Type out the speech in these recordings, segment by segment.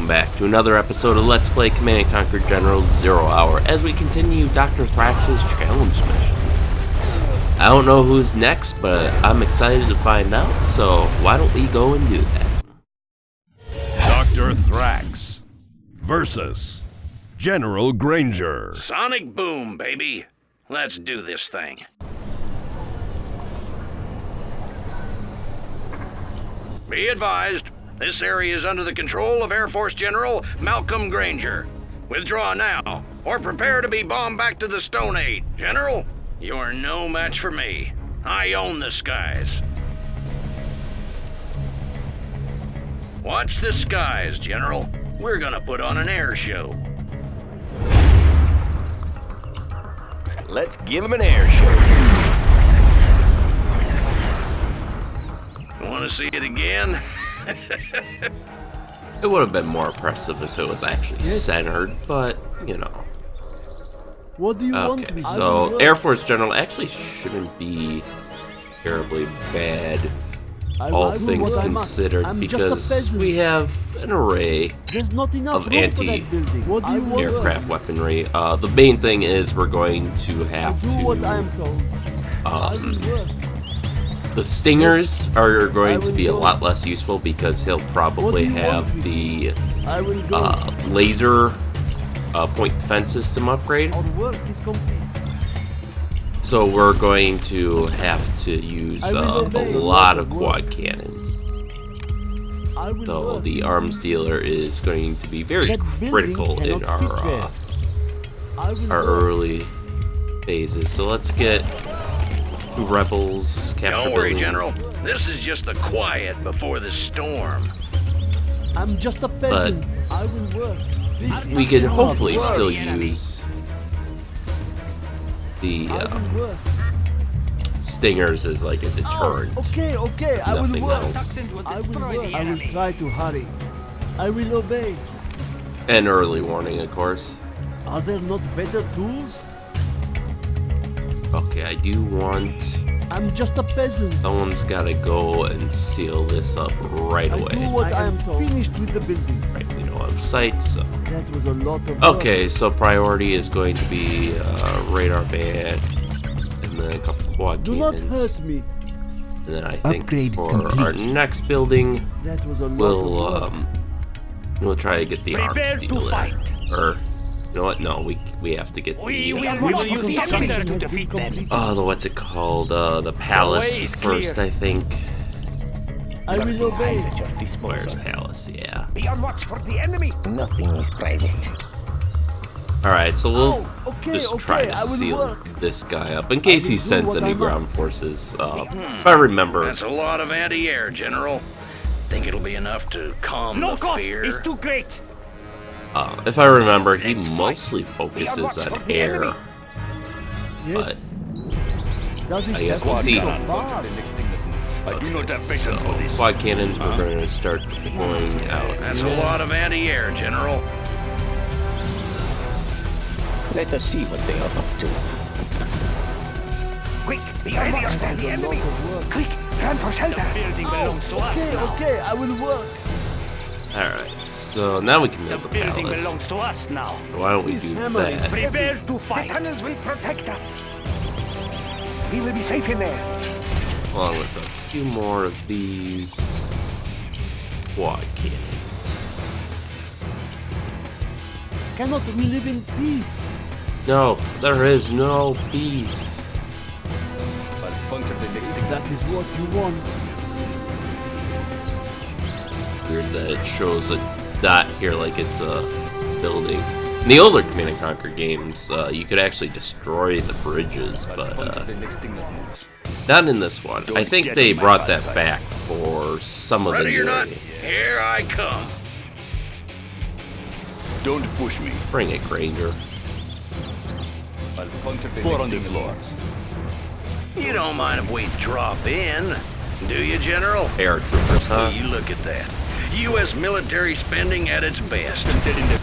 welcome back to another episode of Let's Play Command & Conquer General 0 Hour as we continue Dr. Thrax's challenge missions. I don't know who's next, but I'm excited to find out, so why don't we go and do that? Dr. Thrax versus General Granger. Sonic boom, baby. Let's do this thing. Be advised, this area is under the control of Air Force General Malcolm Granger. Withdraw now, or prepare to be bombed back to the Stone Age. General, you're no match for me. I own the skies. Watch the skies, General. We're gonna put on an air show. Let's give him an air show. Want to see it again? It would have been more impressive if it was actually centered, but, you know. What do you want Okay, me? so Air Force General actually shouldn't be terribly bad, all things considered, because we have an array There's not enough of room for that building. What do you want? anti-aircraft weaponry. The main thing is we're going to have Do what I am told. I will work. the Stingers are going to be a lot less useful because he'll probably have the I will go. laser point defense system upgrade. Our work is complete. So we're going to have to use I a will obey. lot of quad cannons. I will So work. the arms dealer is going to be very That building critical in cannot fit there. I will our work. early phases. So let's get rebels capture Don't worry, building. General. This is just the quiet before the storm. I'm just a peasant. I will work. This We is could hard hopefully work. still use the I will work. Stingers as like a deterrent. Okay, I will Nothing work. else. I will work. I will try to hurry. I will obey. And early warning, of course. Are there not better tools? Okay, I do want... I'm just a peasant. Someone's gotta go and seal this up right I do away. what I am told. Finished with the building. Right, we don't have sights, so... That was a lot of work. Okay, so priority is going to be radar band, and then a couple quad Do not cannons. hurt me. And then I think Upgrade for complete. our next building, That was a lot of work. we'll try to get the arms Prepare to dealer. fight. Or, you know what? No, we have to get We the will not use the thunder to defeat them. the what's it called? The palace way is first, clear. I think. I will obey. Eyes at your Where's disposal. palace? Yeah. Be on watch for the enemy. Nothing is private. All right, so we'll Oh, okay, just try okay, to I will seal work. this guy up in case he will do sends what any I ground must. forces. If I remember, That's a lot of anti-air, General. Think it'll be enough to calm No the cost fear? is too great. if I remember, he mostly focuses on air. Yes. Does it I guess have we'll to be see. so far? I do not have So patience for this. quad cannons, we're going to start deploying out. That's a lot of anti-air, General. Let us see what they are up to. Quick, be ready yourself, the enemy. Quick, run for shelter. The building belongs to us now. Okay, I will work. All right, so now we can The build the building palace. belongs to us now. Why don't we This do hammer is that? Prepare to fight. The tunnels will protect us. We will be safe in there. Along with a few more of these quad cannons. Cannot we live in peace? No, there is no peace. If that is what you want. Weird that it shows a dot here like it's a building. In the older Command & Conquer games, you could actually destroy the bridges, but not in this one. I think they brought that back for some of the Ready or not, new. here I come. Don't push me. Bring it, Granger. Four on the floor. You don't mind if we drop in, do you, General? Paratroopers, huh? You look at that. U.S. military spending at its best.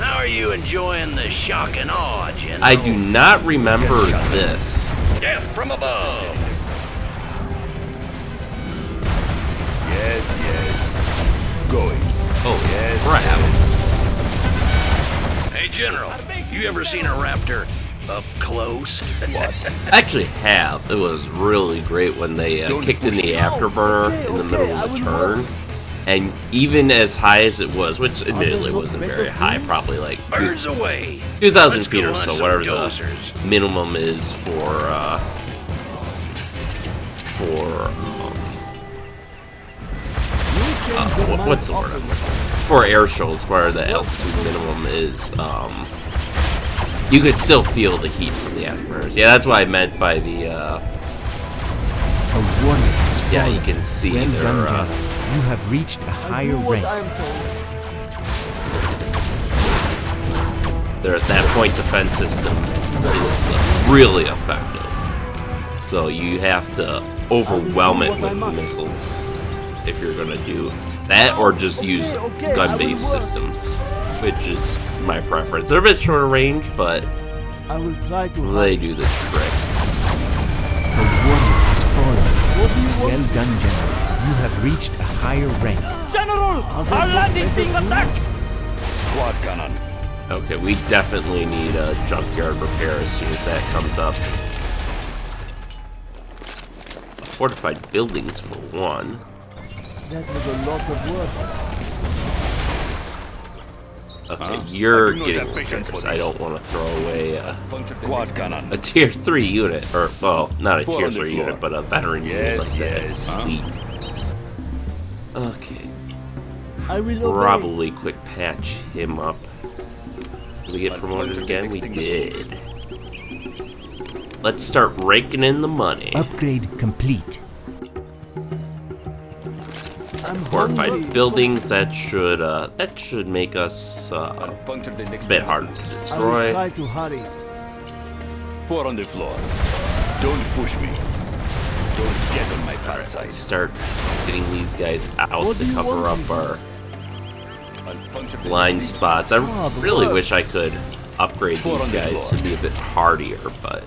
How are you enjoying the shock and awe, General? I do not remember this. Death from above. Yes. Going. Oh, Yes. crap. General, you ever seen a raptor up close? What? I actually have. It was really great when they kicked in the afterburner in the middle of the turn. And even as high as it was, which admittedly wasn't very high, probably like Birds away. 2,000 Let's feet go or on so, some whatever dozers. the minimum is for what's the word? For air shows, where the altitude minimum is, you could still feel the heat from the afterburners. Yeah, that's what I meant by the, A warning has fallen. yeah, you can see Well their, done, General. You have reached a I higher do what rank. I am told. that point defense system is really effective. So you have to overwhelm it with missiles if you're gonna do that, or just use Okay, gun-based I will work. systems, which is my preference. They're a bit shorter range, but I will try to they hide. do the trick. A warning has fallen. What do you want? Well done, General. You have reached a higher rank. General, our landing being attacked. Quad cannon. Okay, we definitely need a junkyard repair as soon as that comes up. Fortified buildings for one. That was a lot of work. Okay, you're I do not getting have patience for repairs. I this. don't want to throw away Quad cannon. a tier 3 unit, or, well, not a Four tier on the 3 floor. unit, but a veteran unit Yes, like that. yes. Sweet. Okay, I will obey. probably quick patch him up. Did we get promoted again? We did. Let's start raking in the money. Upgrade complete. I'm Fortified hungry. buildings, that should make us a bit harder to I will destroy. try to hurry. 4 on the floor. Don't push me. Don't get on my bad side. Let's start getting these guys out What do to you cover want up me our blind spots. I really wish I could upgrade Four these on the guys floor. to be a bit hardier, but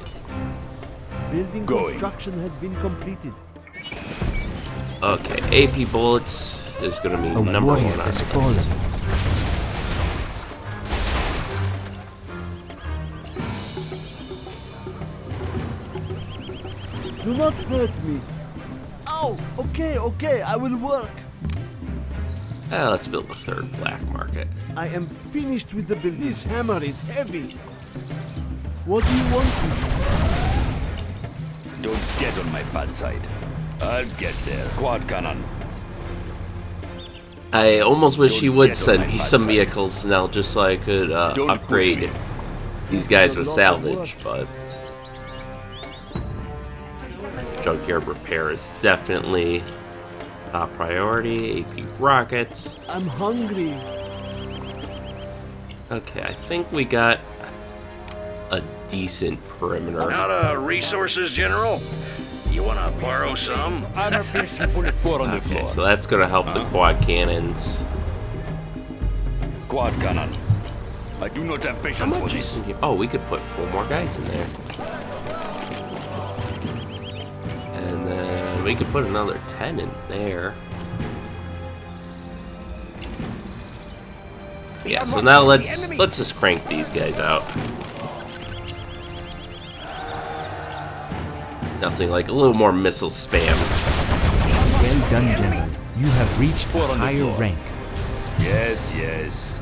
Building Going. construction has been completed. okay. AP bullets is gonna be A number warrior one on has the fallen. list. Do not hurt me. Ow! Okay, I will work. Let's build a third black market. I am finished with the building. This hammer is heavy. What do you want me? Don't get on my bad side. I'll get there. Quad cannon. I almost wish he Don't would get on send my me bad some side. vehicles now, just so I could Don't push upgrade me. these guys with It's a lot of salvage, but junkyard repair is definitely top priority. AP rockets. I'm hungry. Okay, I think we got a decent perimeter. Out of resources, General? You want to borrow some? Armor piercing bullet. 4 on the Okay, floor. so that's gonna help the quad cannons. Quad cannon. I do not have How patience for much this. is in here? Oh, we could put 4 more guys in there. And then we could put another 10 in there. Yeah, so now let's just crank these guys out. Nothing like a little more missile spam. Well done, General. You have reached a Four on the higher floor. rank. Yes, yes.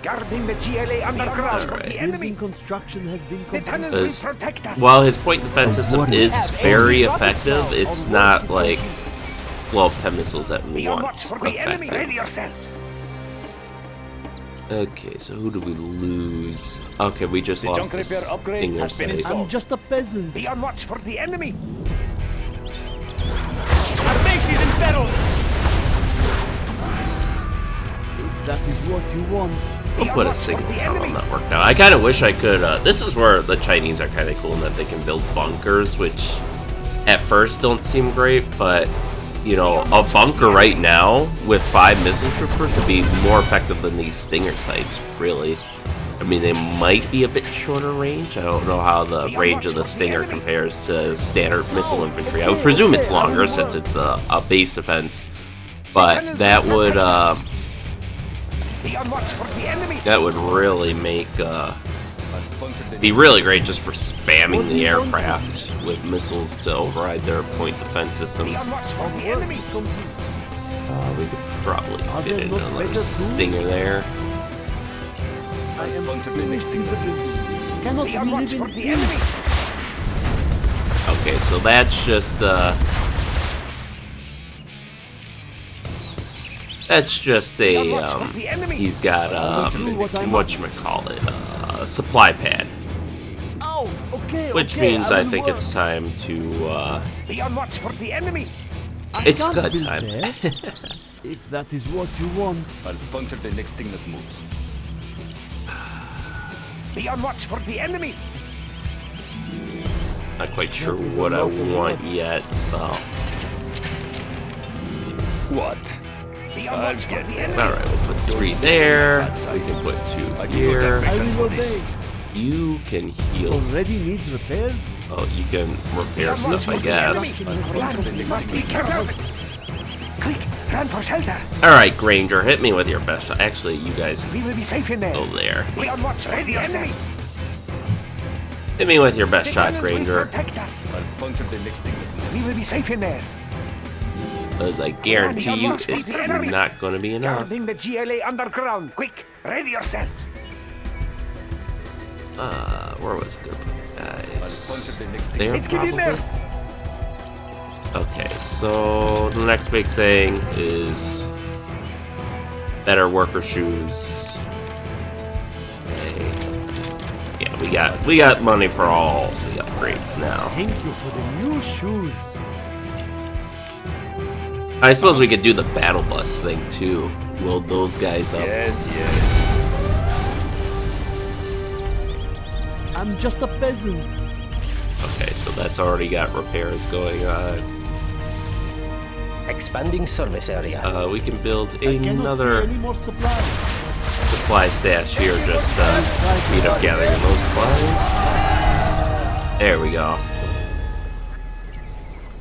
Guarding the GLA underground from Alright. the enemy. Building construction has been The completed. tunnels Is- will protect us. While his point defense system warrior. is very effective, it's not like 10 missiles at Be on watch once for the enemy. Ready effective. yourselves. Okay, so who do we lose? Okay, we just The lost junk the repair upgrade Stinger has been site. installed. I'm just a peasant. Be on watch for the enemy. Our base is in peril. If that is what you want. We'll put a single tunnel network now. I kind of wish I could. This is where the Chinese are kind of cool in that they can build bunkers, which at first don't seem great, but you know, a bunker right now with 5 missile troopers would be more effective than these Stinger sites, really. I mean, they might be a bit shorter range. I don't know how the range of the Stinger compares to standard missile infantry. I would presume it's longer since it's a base defense, but that would Be on watch for the enemy. That would really make be really great just for spamming the aircraft with missiles to override their point defense systems. Be on watch for the enemy. We could probably fit in another stinger there. I am finished with the building. Cannot Be on we watch live for in the peace? enemy. Okay, so that's just a he's got whatchamacallit, supply pad. Oh, okay. Which okay, means I will think work. it's time to Be on watch for the enemy. I it's can't good build time. there. If that is what you want. I'll puncture the next thing that moves. Be on watch for the enemy. Not quite sure what I want yet, so What? Be on watch for the enemy. alright, we'll put 3 there. We can put 2 here. I will obey. You can heal. Already needs repairs? Oh, you can repair stuff, I guess. Run, must be careful. Quick, run for shelter. Alright, Granger, hit me with your best shot. Actually, you guys We will be safe in there. go there. Be on watch for the enemy. Hit me with your best The shot, cannons will Granger. protect us. I'll puncture the next thing that moves. We will be safe in there. Because I guarantee you it's not going to be enough. Guarding the GLA underground. Quick, ready yourselves. Where was it? Guys, there Let's get in there. probably. Okay, so the next big thing is better worker shoes. Okay. Yeah, we got money for all the upgrades now. Thank you for the new shoes. I suppose we could do the battle bus thing too. Load those guys up. Yes, yes. I'm just a peasant. Okay, so that's already got repairs going on. Expanding service area. We can build I cannot see another any more supplies. supply stash here, just speed up gathering those supplies. There we go.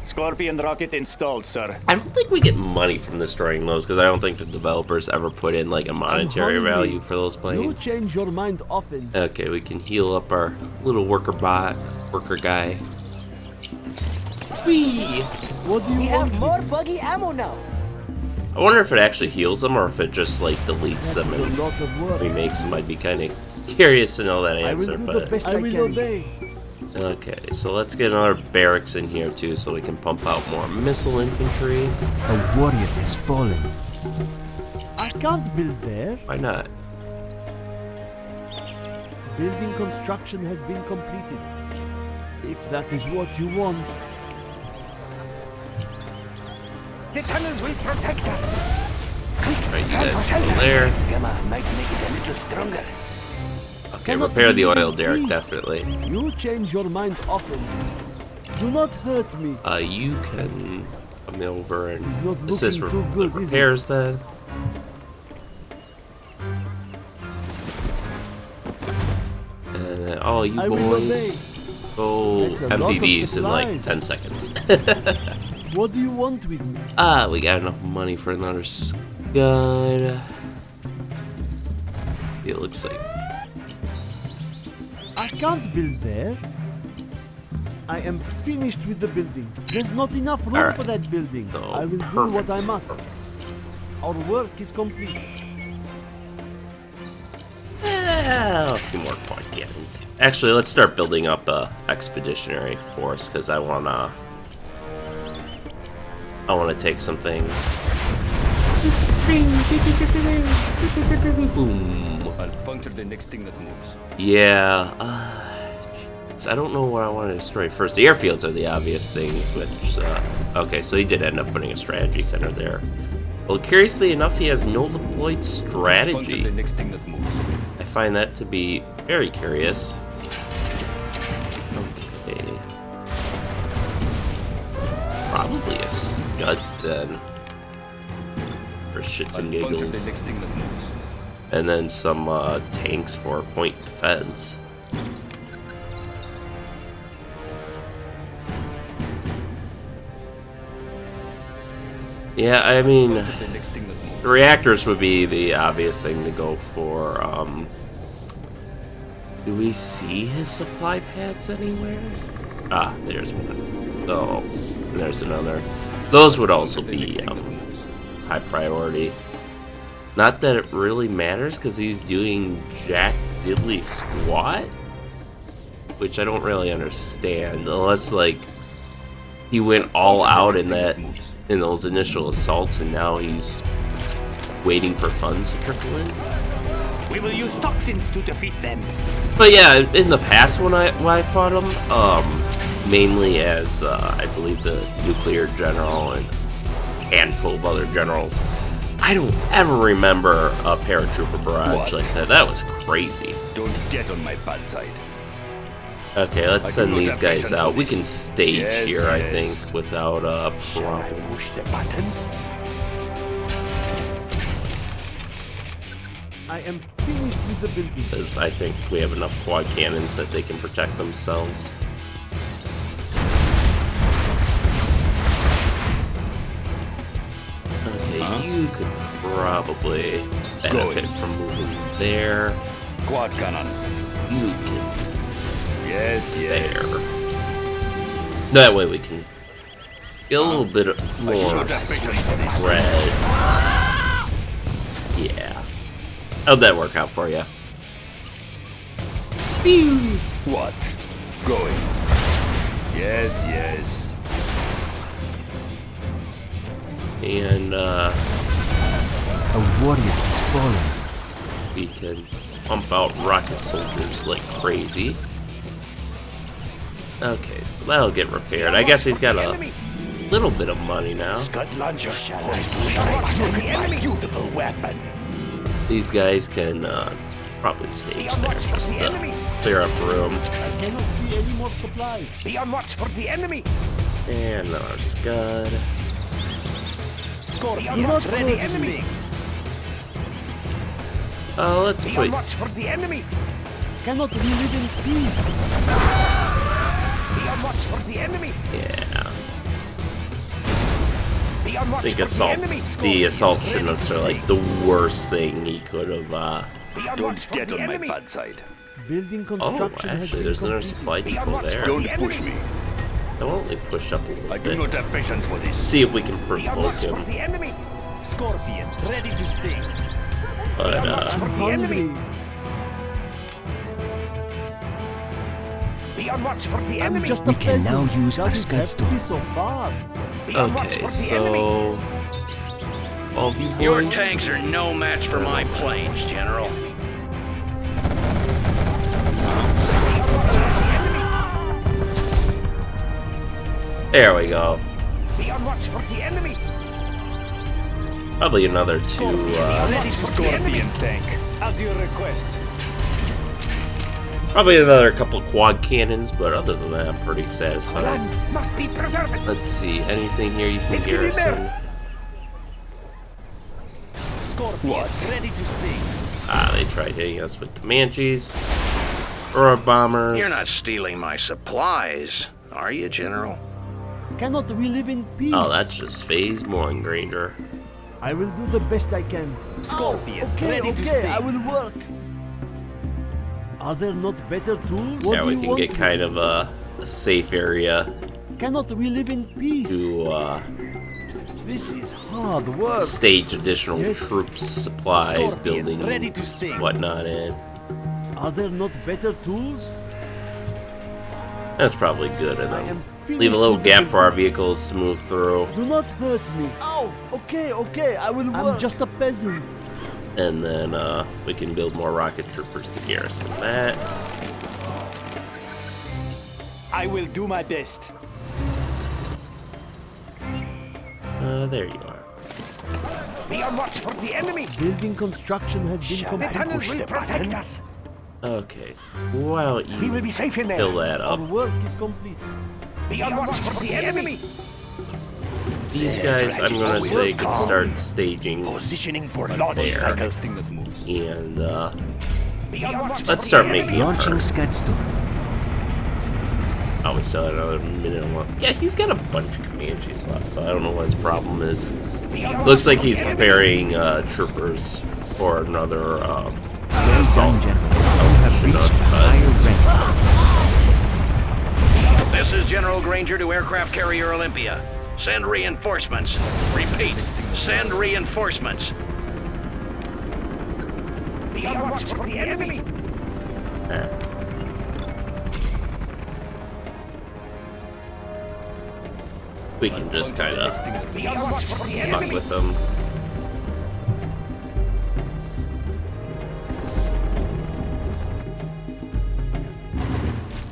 Scorpion rocket installed, sir. I don't think we get money from destroying those because I don't think the developers ever put in like a monetary hungry. value for those You planes. change your mind often. Okay, we can heal up our little worker guy. Whee! What do you want? More buggy ammo now. I wonder if it actually heals them or if it just like deletes them That's a and lot of work. remakes them. I'd be kind of curious to know that I will answer, do the but best I will obey. okay. So let's get another barracks in here too, so we can pump out more missile infantry. A warrior has fallen. I can't build there. Why not? Building construction has been completed. If that is what you want. The tunnels will protect us. Quick, Alright, you run guys for go shelter. there. Gamma might make it a little stronger. Okay, Cannot repair the live in oil derrick, peace. definitely. You change your mind often. Do not hurt me. You can come over and He's not assist looking with too good, is he? repairs then. And then all you I will obey. boys go That's a lot empty of these in like supplies. 10 seconds. What do you want with me? We got enough money for another scud. It looks like I can't build there. I am finished with the building. There's not enough room Alright. for that building. So, I will do what I perfect. must. Our work is complete. a few more point gains. Actually, let's start building up a expeditionary force because I wanna take some things. Boom. I'll puncture the next thing that moves. Yeah. So I don't know what I want to destroy first. The airfields are the obvious things, which, okay, so he did end up putting a strategy center there. Well, curiously enough, he has no deployed Puncture strategy. the next thing that moves. I find that to be very curious. Okay. Probably a scud then. For shits I'll and puncture the giggles. next thing that moves. And then some tanks for point defense. Yeah, I mean, Launch at the next thing that moves. the reactors would be the obvious thing to go for. Do we see his supply pads anywhere? Ah, there's one. Oh, and there's another. Those would also be high priority. Not that it really matters, because he's doing Jack Diddley Squat, which I don't really understand, unless like he went all out in those initial assaults, and now he's waiting for funds to trickle in. We will use toxins to defeat them. But yeah, in the past when I fought him, mainly as I believe the nuclear general and a handful of other generals, I don't ever remember a paratrooper barrage like that. That was crazy. Don't get on my bad side. Okay, let's send these guys out. We can Yes, stage here, I yes. think, without a problem. Push the button. I am finished with the building. Because I think we have enough quad cannons that they can protect themselves. Okay, you could probably benefit from moving there. Quad cannon. You can Yes, there. That way we can get a little bit more spread. Yeah. How'd that work out for you? What? Going. Yes, yes. And A warrior has fallen. we can pump out rocket soldiers like crazy. Okay, so that'll get repaired. I guess he's got a little bit of money now. Scud launcher poised to strike. Look at my beautiful weapon. These guys can probably stage there just to clear up room. I cannot see any more supplies. Be on watch for the enemy. And another Scud. Scorpion, Do not ready hurt enemy. me. Let's Be put on watch for the enemy. Cannot we live in peace? Be on watch for the enemy. yeah. Be on watch I think for assault. the enemy. The assault Chinooks are like the worst thing he could have. Be on watch Don't for get the on my enemy. bad side. Building Oh, construction has actually, been there's another completed. supply Be on depot watch there. for Don't the push enemy. me. I'll only push up a little I do bit. not have patience for this. See if we can Be on provoke watch for him. the enemy. Scorpion, ready to sting. But I'm the enemy. hungry. Be on watch for the I'm enemy. just a We can peasant. now use our Doesn't Scud have to be storm. so far. Be on watch okay, for the enemy. so all these Your boys. tanks are no match for my planes, General. There we go. Be on watch for the enemy. Probably another two. Ready to Scorpion tank. As your request. Probably another couple quad cannons, but other than that, I'm pretty satisfied. Land must be preserved. Let's see, anything here you can Let's get in garrison? there. Scorpion, What? ready to sting. Ah, they tried hitting us with Comanches or bombers. You're not stealing my supplies, are you, General? Cannot we live in peace? Oh, that's just phase one, Granger. I will do the best I can. Scorpion, Okay, ready to okay, sting. I will work. Are there not better tools? What Yeah, do we you can want get kind of a safe area Cannot we live in peace? to This is hard work. stage additional Yes. troops, supplies, Scorpion, ready to buildings, sting. whatnot in. Are there not better tools? That's probably good I enough. am finished Leave a little with the gap for our building. vehicles to move through, Do not hurt me. Oh, okay, okay, I will work. I'm just a peasant. and then we can build more rocket troopers to garrison that. I will do my best. There you are. Be on watch for the enemy. Building construction has been The completed. tunnels push will the protect button? us. Okay, why don't We will be you safe in there. fill that Our up? work is complete. Be on watch for the enemy. These guys, I'm gonna say, can start staging, Positioning for launch there. cycle. First thing that moves. and Be on watch let's for start the enemy. making Launching Scud storm. Oh, we still have another minute left. Yeah, he's got a bunch of Comanches left, so I don't know what his problem is. Looks like he's preparing troopers for another Well assault. done, General. You have reached a higher rank. This is General Granger to aircraft carrier Olympia. Send reinforcements. Repeat, send reinforcements. Be on watch for the enemy. We can just kind of Be on watch for the fuck enemy. with them.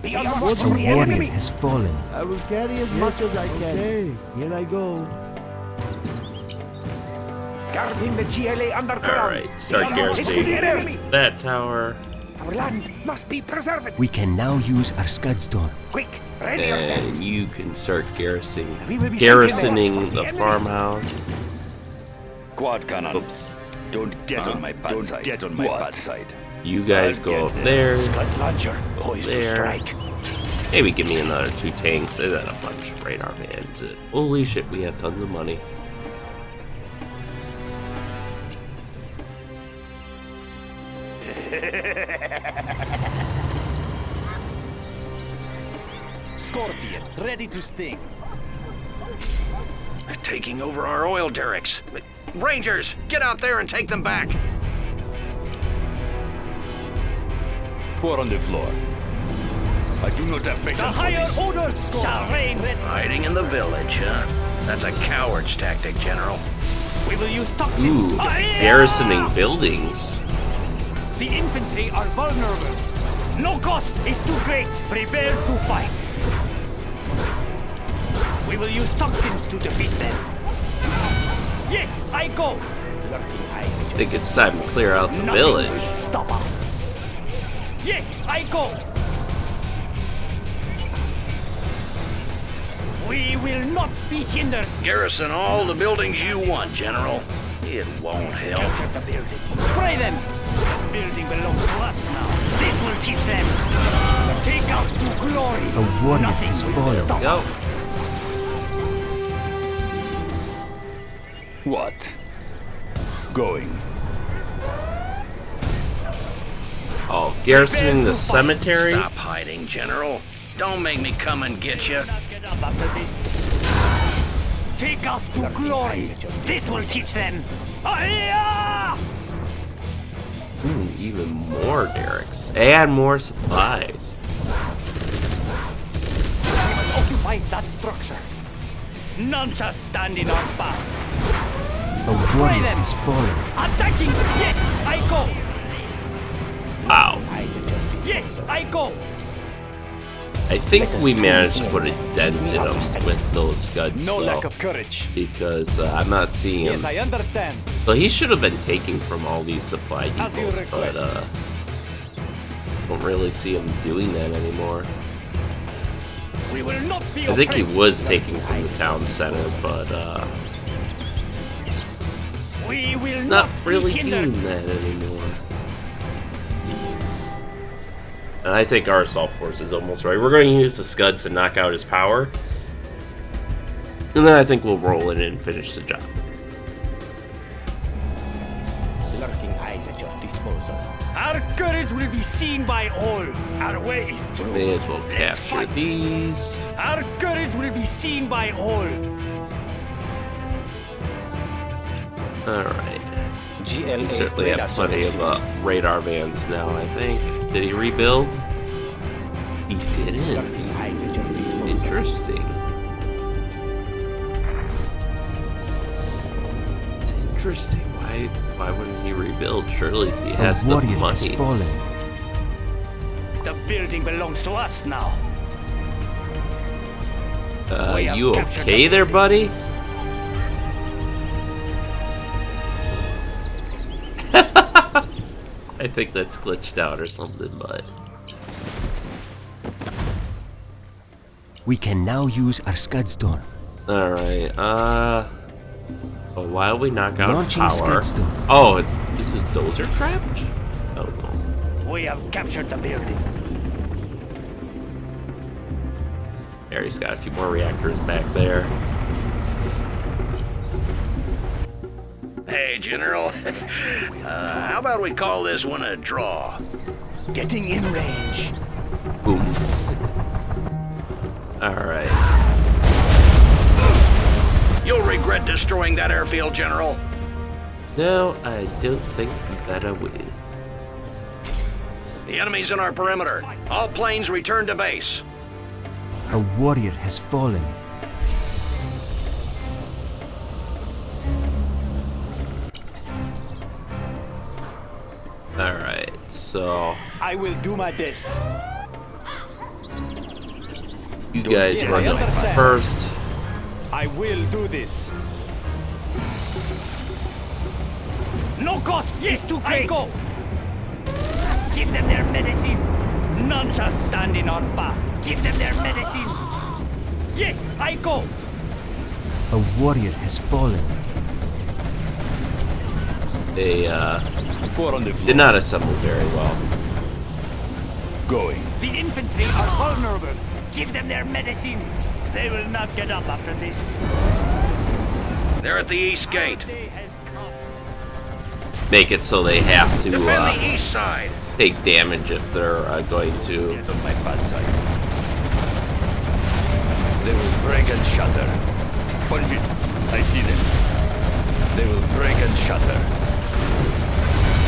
Be on watch A for the warrior enemy. has fallen. I will carry as much as I can. Okay, here I go. Guarding the GLA underground. Alright, start Be on watch for the enemy. garrisoning that tower. Our land must be preserved. We can now use our Scudstorm. Quick, ready yourselves. And you can start garrisoning We will be garrisoning sending the them. farmhouse. Quad cannon. Oops. Don't get on my bad side. Don't get on my bad side. You guys I'll go get up there. there. Scud launcher, poised to There. strike. Maybe give me another 2 tanks and then a bunch of radar vans. Holy shit, we have tons of money. Scorpion, ready to sting. Taking over our oil derricks. Rangers, get out there and take them back. 4 on the floor. I do not have patience The for higher this. order shall reign. Hiding in the village, huh? That's a coward's tactic, General. We will use toxins. Ooh, garrisoning buildings. The infantry are vulnerable. No cost is too great. Prepare to fight. We will use toxins to defeat them. Yes, I go. I think it's time to clear out the Nothing village. will stop us. Yes, I go. We will not be hindered. Garrison all the buildings you want, General. It won't help. Spray them. The building belongs to us now. This will teach them. Take us to glory. A warrior Nothing has will fallen. stop Go. us. What? Going. Oh, garrisoning the cemetery? Stop hiding, General. Don't make me come and get you. Not get up after this. Take us to glory. This will teach them. Ah! Ooh, even more derricks. And more supplies. We must occupy that structure. None shall stand in our path. A warrior has fallen. Attacking! Yes, I go! Wow. Yes, I go! I think we managed to put a dent in them with those scuds. No so- lack of courage. Because I'm not seeing him. Yes, I understand. So he should have been taking from all these supply As you depots, but request. don't really see him doing that anymore. We will not be I think he oppressed. was taking from the town center, but We will he's not really be hindered. doing that anymore. And I think our assault force is almost right. We're going to use the scuds to knock out his power. And then I think we'll roll in and finish the job. Lurking eyes at your disposal. Our courage will be seen by all. Our way is through. May as well Let's capture fight. these. Our courage will be seen by all. Alright. GLA We certainly have radar plenty of services. radar vans now, I think. Did he rebuild? He didn't. Lurking eyes at your disposal. Interesting. It's interesting. Why wouldn't he rebuild? Surely he A has the warrior has money. fallen. The building belongs to us now. We have You captured okay the there, buddy? I think that's glitched out or something, but We can now use our Scudstorm. alright, but while we knock out Launching power. Scudstorm. Oh, this is Dozer trapped? Oh no. We have captured the building. There, he's got a few more reactors back there. Hey, General. How about we call this one a draw? Getting in range. Boom. Alright. You'll regret destroying that airfield, General. No, I don't think that I will. The enemy's in our perimeter. All planes return to base. A warrior has fallen. Alright, so I will do my best. you guys Yes, run I up understand. first. I will do this. No cost. Yes, too great. I go. Give them their medicine. None shall stand in our path. Give them their medicine. Yes, I go. A warrior has fallen. They Four on the floor. did not assemble very well. Going. The infantry are vulnerable. Give them their medicine. They will not get up after this. They're at the east gate. Day has come. Make it so they have to Defend the east side. take damage if they're going to. Get on my bad side. They will break and shatter. Punch it. I see them. They will break and shatter.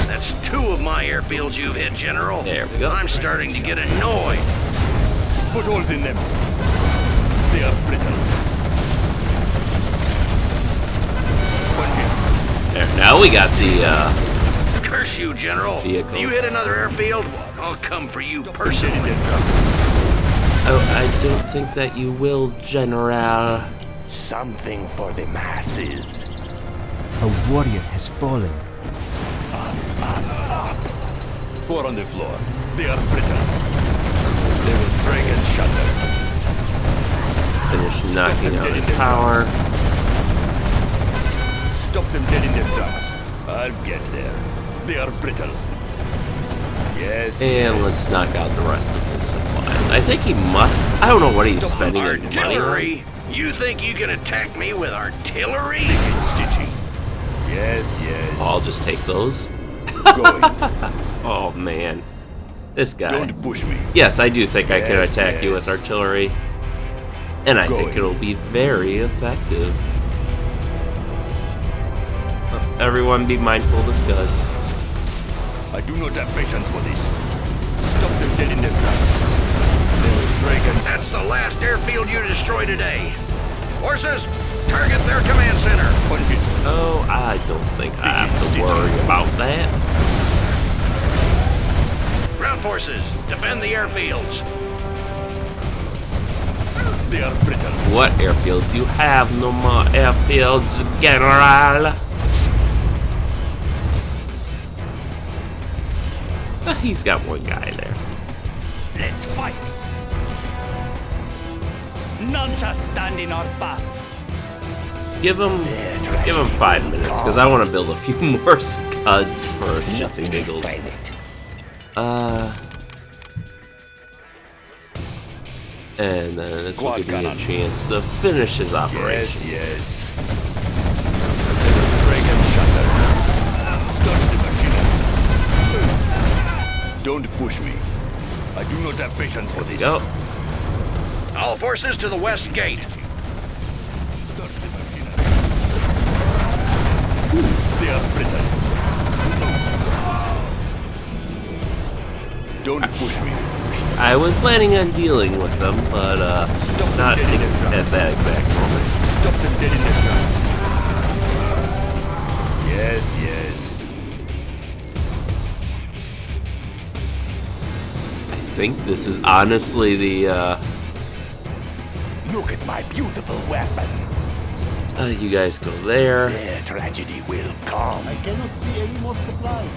That's 2 of my airfields you've hit, General. There we go. I'm starting to get annoyed. Put holes in them. They are brittle. Punch it. There, now we got the Curse you, General. Vehicles. You hit another airfield, I'll come for you personally. oh, I don't think that you will, General. Something for the masses. A warrior has fallen. Four on the floor. They are brittle. They will break and shatter. Finish knocking out his power. Stop them dead in their tracks. I'll get there. They are brittle. Yes. And let's knock out the rest of his supplies. I think he must. I don't know what he's spending his money on. Artillery? You think you can attack me with artillery? Stitching. Yes, yes. I'll just take those. Going. Oh man, this guy. Don't push me. Yes, I do think I can Yes, attack you with yes. artillery, and I think Going. it'll be very effective. Everyone, be mindful of the scuds. I do not have patience for this. Stop them dead in their tracks. They will break and That's the last airfield you destroy today. Horses, target their command center. punch it. Oh, I don't think I have to worry about that. Ground forces, defend the airfields. They are brittle. What airfields? You have no more airfields, General. He's got one guy there. Let's fight. None shall stand in our path. Give him 5 minutes, because I want to build a few more scuds for shits and giggles. And then this will give me a chance to finish his Yes, operation. yes. They will break and shatter. Stop the machine. Don't push me. I do not have patience for this. Go. All forces to the west gate. Stop the machine. They are brittle. Don't push me. I was planning on dealing with them, but not at that exact moment. Stop them dead in their tracks. Yes, yes. I think this is honestly the Look at my beautiful weapon. you guys go there. Their tragedy will come. I cannot see any more supplies.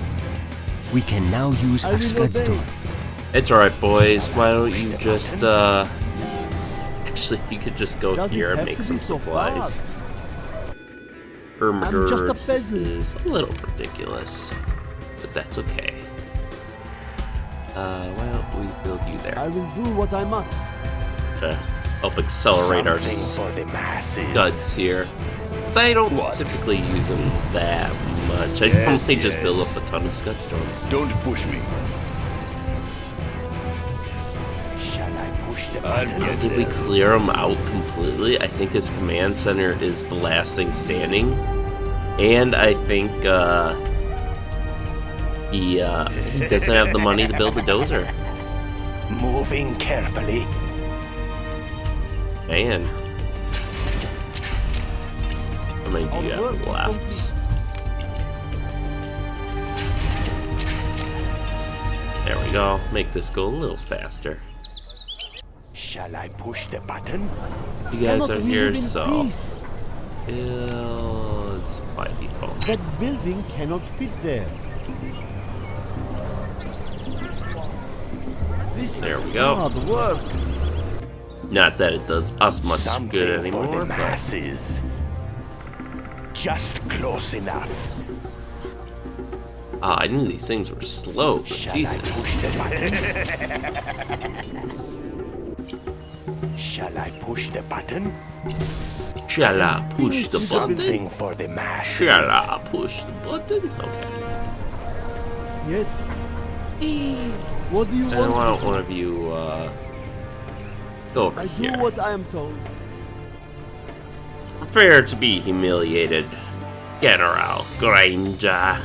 We can now use I our will scud obey. store. It's alright, boys. Why don't you just actually you could just go Does it here and have make to some be so supplies. far? Ermagerd, just a this peasant. is a little ridiculous, but that's okay. Why don't we build you I there? will do what I must. help accelerate our Something for the masses. studs here. Because I don't typically use them that much. I Yes, normally just build yes. up a ton of scud storms. Don't push me. Shall I push the I'll button? get Did we there. clear him out completely? I think his command center is the last thing standing. And I think he doesn't have the money to build a dozer. Moving carefully. Man. How many do you have left? There we go. Make this go a little faster. Shall I push the button? You guys Cannot are we here, live in so peace? build supply depot. That building cannot fit there. This There is we go. hard work. Not that it does us much Something good for anymore, the but masses. Just close enough. I knew these things were slow. But Shall I Jesus. push the button? Shall I push the button? Shall I push the button? Something for the masses. Shall I push the button? Okay. Yes. What do you And want? why don't one of you go over I do here? what I am told. Prepare to be humiliated, General Granger.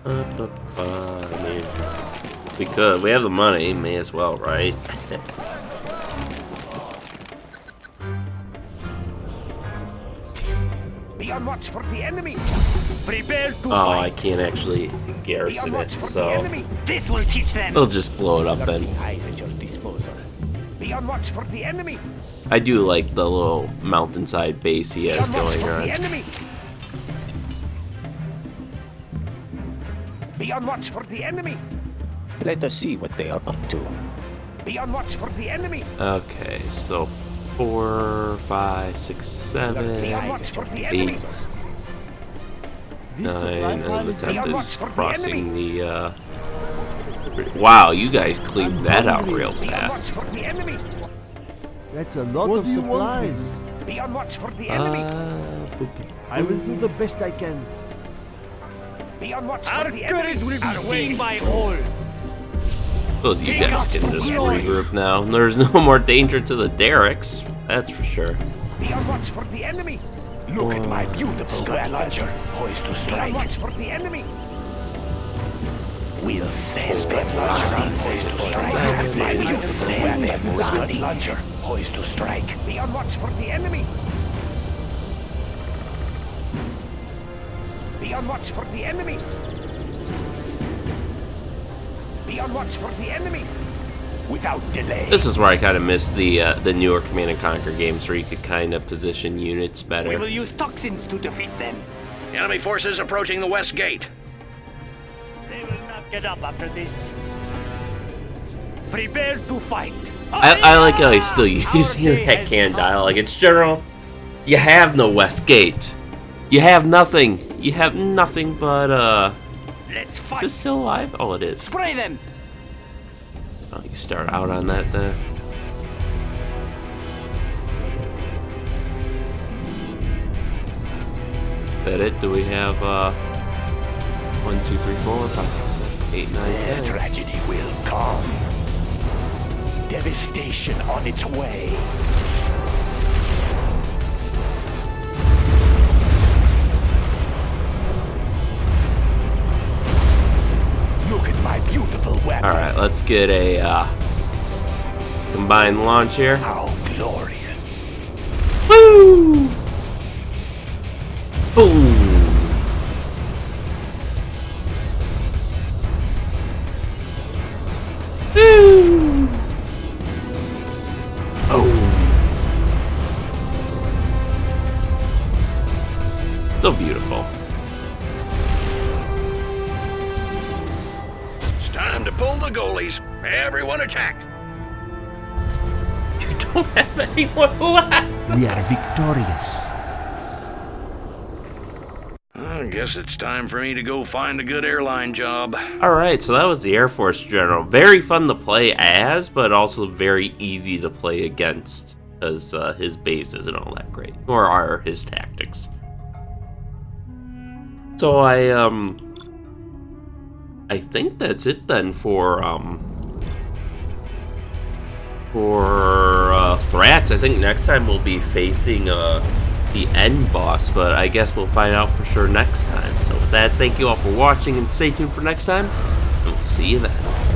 I mean, we could. We have the money. May as well, right? Be on watch for the enemy. Prepare to Oh, I fight. can't actually Be on garrison watch it, for the so enemy. This will teach them. we'll just blow it up then. Eyes at your disposal. Be on watch for the enemy. I do like the little mountainside base he Be has on watch going for the on. enemy. Be on watch for the enemy. Let us see what they are up to. Be on watch for the enemy. Okay, so 4, 5, 6, 7, Be on watch for the enemy. 8, This 9, supply and pile the is 10th watch is for the crossing the, wow, you guys cleaned that out real Be on watch fast. for the enemy. That's a lot of supplies. Be on watch for the enemy. I will do the best I can. Be on watch for the enemy. Our courage will be seen by all. Suppose you guys can just regroup now. There's no more danger to the derricks, that's for sure. Be on watch for the enemy. Look at my beautiful gun launcher, poised to Be on strike. watch for the enemy. We'll send them launcher, poised to strike. We'll send them gun launcher, poised to strike. Be on watch for the enemy. Be on watch for the enemy. Be on watch for the enemy. Without delay. This is where I kind of miss the newer Command & Conquer games where you could kind of position units We will better. use toxins to defeat them. Enemy forces approaching the west gate. They will not get up after this. Prepare to fight. I like how he's still using that can dial. Like, it's General, you have no West Gate. You have nothing. You have nothing but, Let's is fight. this still alive? Oh, it is. Spray them. Oh, you start out on that then. That it? Do we have 1, 2, 3, 4, 5, 6, 7, 8, 9, Their 10? tragedy will come. Devastation on its way. Look at my beautiful weapon. Alright, let's get a combined launch here. How glorious. Woo! Boom! Woo! Oh! So beautiful. It's time to pull the goalies. Everyone attack. You don't have anyone left. We are victorious. guess it's time for me to go find a good airline job. Alright, so that was the Air Force General. Very fun to play as, but also very easy to play against, because his base isn't all that great, nor are his tactics. So I think that's it then for Thrax. I think next time we'll be facing the end boss, but I guess we'll find out for sure next time. So with that, thank you all for watching, and stay tuned for next time, and we'll see you then.